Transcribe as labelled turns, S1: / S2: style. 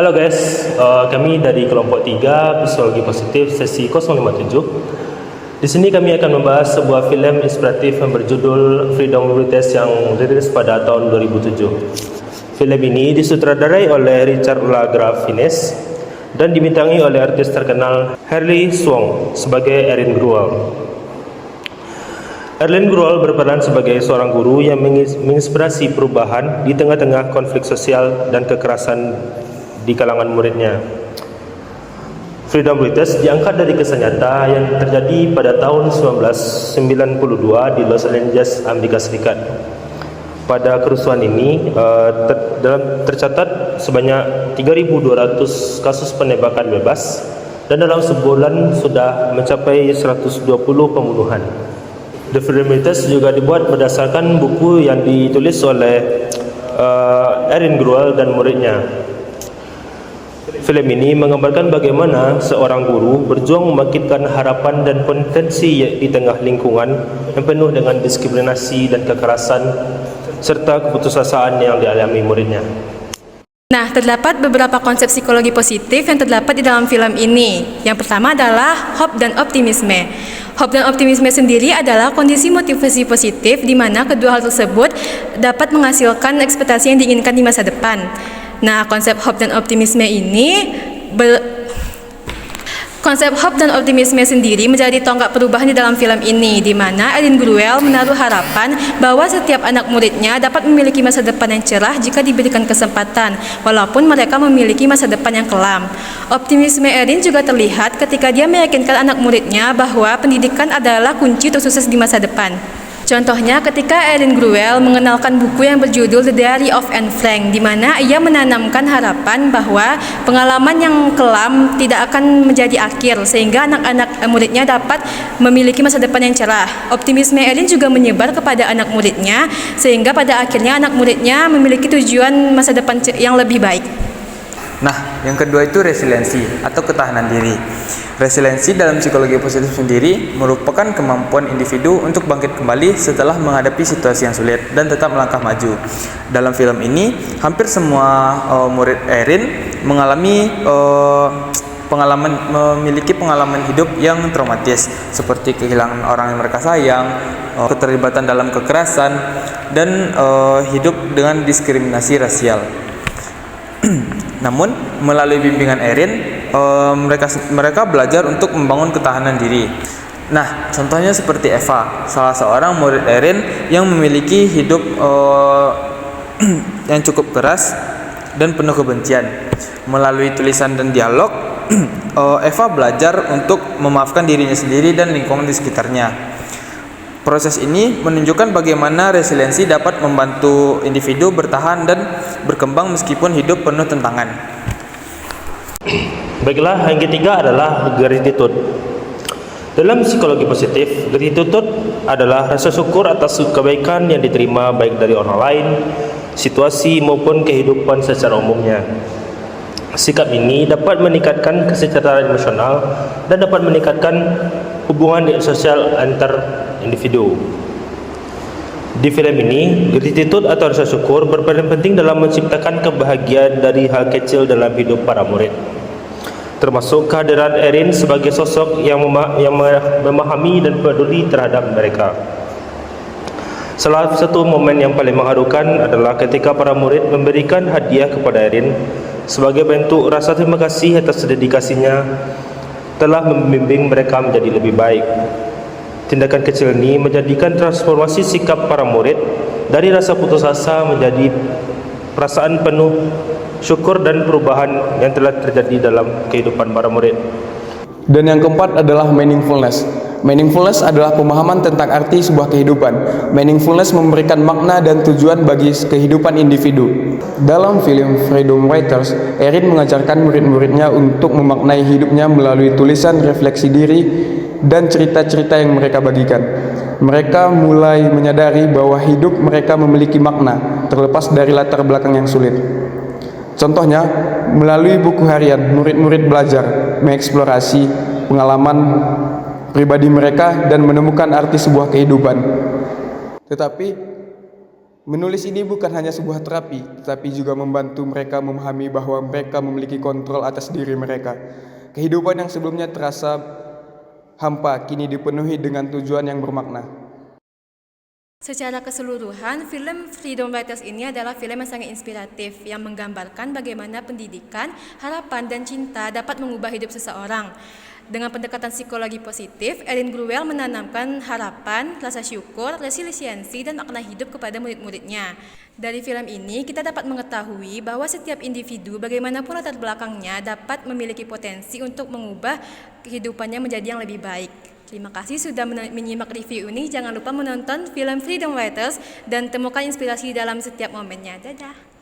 S1: Halo guys, kami dari kelompok 3 Psikologi Positif sesi 057. Di sini kami akan membahas sebuah film inspiratif yang berjudul Freedom Writers yang rilis pada tahun 2007. Film ini disutradarai oleh Richard Lagrave Fiennes dan dibintangi oleh artis terkenal Harley Swank sebagai Erin Gruwell. Erin Gruwell berperan sebagai seorang guru yang menginspirasi perubahan di tengah-tengah konflik sosial dan kekerasan di kalangan muridnya. Freedom Writers diangkat dari kisah nyata yang terjadi pada tahun 1992 di Los Angeles, Amerika Serikat. Pada kerusuhan ini tercatat sebanyak 3.200 kasus penembakan bebas dan dalam sebulan sudah mencapai 120 pembunuhan. The Freedom Writers juga dibuat berdasarkan buku yang ditulis oleh Erin Gruwell dan muridnya. Film ini menggambarkan bagaimana seorang guru berjuang membangkitkan harapan dan potensi di tengah lingkungan yang penuh dengan diskriminasi dan kekerasan serta keputusasaan yang dialami muridnya.
S2: Nah, terdapat beberapa konsep psikologi positif yang terdapat di dalam film ini. Yang pertama adalah hope dan optimisme. Hope dan optimisme sendiri adalah kondisi motivasi positif di mana kedua hal tersebut dapat menghasilkan ekspektasi yang diinginkan di masa depan. Nah, konsep hope dan optimisme sendiri menjadi tonggak perubahan di dalam film ini, di mana Erin Gruwell menaruh harapan bahwa setiap anak muridnya dapat memiliki masa depan yang cerah jika diberikan kesempatan, walaupun mereka memiliki masa depan yang kelam. Optimisme Erin juga terlihat ketika dia meyakinkan anak muridnya bahwa pendidikan adalah kunci untuk sukses di masa depan. Contohnya ketika Erin Gruwell mengenalkan buku yang berjudul The Diary of Anne Frank, di mana ia menanamkan harapan bahwa pengalaman yang kelam tidak akan menjadi akhir, sehingga anak-anak muridnya dapat memiliki masa depan yang cerah. Optimisme Erin juga menyebar kepada anak muridnya, sehingga pada akhirnya anak muridnya memiliki tujuan masa depan yang lebih baik.
S3: Nah, yang kedua itu resiliensi atau ketahanan diri. Resiliensi dalam psikologi positif sendiri merupakan kemampuan individu untuk bangkit kembali setelah menghadapi situasi yang sulit dan tetap melangkah maju. Dalam film ini, hampir semua murid Erin memiliki pengalaman hidup yang traumatis, seperti kehilangan orang yang mereka sayang, keterlibatan dalam kekerasan, dan hidup dengan diskriminasi rasial. Namun, melalui bimbingan Erin, mereka belajar untuk membangun ketahanan diri. Nah, contohnya seperti Eva, salah seorang murid Erin yang memiliki hidup yang cukup keras dan penuh kebencian. Melalui tulisan dan dialog, Eva belajar untuk memaafkan dirinya sendiri dan lingkungan di sekitarnya. Proses ini menunjukkan bagaimana resiliensi dapat membantu individu bertahan dan berkembang meskipun hidup penuh tantangan.
S1: Baiklah, yang ketiga adalah gratitude. Dalam psikologi positif, gratitude adalah rasa syukur atas kebaikan yang diterima baik dari orang lain, situasi maupun kehidupan secara umumnya. Sikap ini dapat meningkatkan kesejahteraan emosional dan dapat meningkatkan hubungan sosial antar individu. Di film ini, gratitude atau rasa syukur berperan penting dalam menciptakan kebahagiaan dari hal kecil dalam hidup para murid, termasuk kehadiran Erin sebagai sosok yang memahami dan peduli terhadap mereka. Salah satu momen yang paling mengharukan adalah ketika para murid memberikan hadiah kepada Erin sebagai bentuk rasa terima kasih atas dedikasinya telah membimbing mereka menjadi lebih baik. Tindakan kecil ini menjadikan transformasi sikap para murid dari rasa putus asa menjadi perasaan penuh syukur dan perubahan yang telah terjadi dalam kehidupan para murid.
S4: Dan yang keempat adalah meaningfulness. Meaningfulness adalah pemahaman tentang arti sebuah kehidupan. Meaningfulness memberikan makna dan tujuan bagi kehidupan individu. Dalam film Freedom Writers, Erin mengajarkan murid-muridnya untuk memaknai hidupnya melalui tulisan refleksi diri dan cerita-cerita yang mereka bagikan. Mereka mulai menyadari bahwa hidup mereka memiliki makna, terlepas dari latar belakang yang sulit. Contohnya, melalui buku harian, murid-murid belajar mengeksplorasi pengalaman pribadi mereka dan menemukan arti sebuah kehidupan. Tetapi, Menulis ini bukan hanya sebuah terapi, tetapi juga membantu mereka memahami bahwa mereka memiliki kontrol atas diri mereka. Kehidupan yang sebelumnya terasa hampa kini dipenuhi dengan tujuan yang bermakna.
S2: Secara keseluruhan, film Freedom Writers ini adalah film yang sangat inspiratif yang menggambarkan bagaimana pendidikan, harapan, dan cinta dapat mengubah hidup seseorang. Dengan pendekatan psikologi positif, Erin Gruwell menanamkan harapan, rasa syukur, resiliensi, dan makna hidup kepada murid-muridnya. Dari film ini, kita dapat mengetahui bahwa setiap individu, bagaimanapun latar belakangnya, dapat memiliki potensi untuk mengubah kehidupannya menjadi yang lebih baik. Terima kasih sudah menyimak review ini. Jangan lupa menonton film Freedom Writers dan temukan inspirasi dalam setiap momennya. Dadah!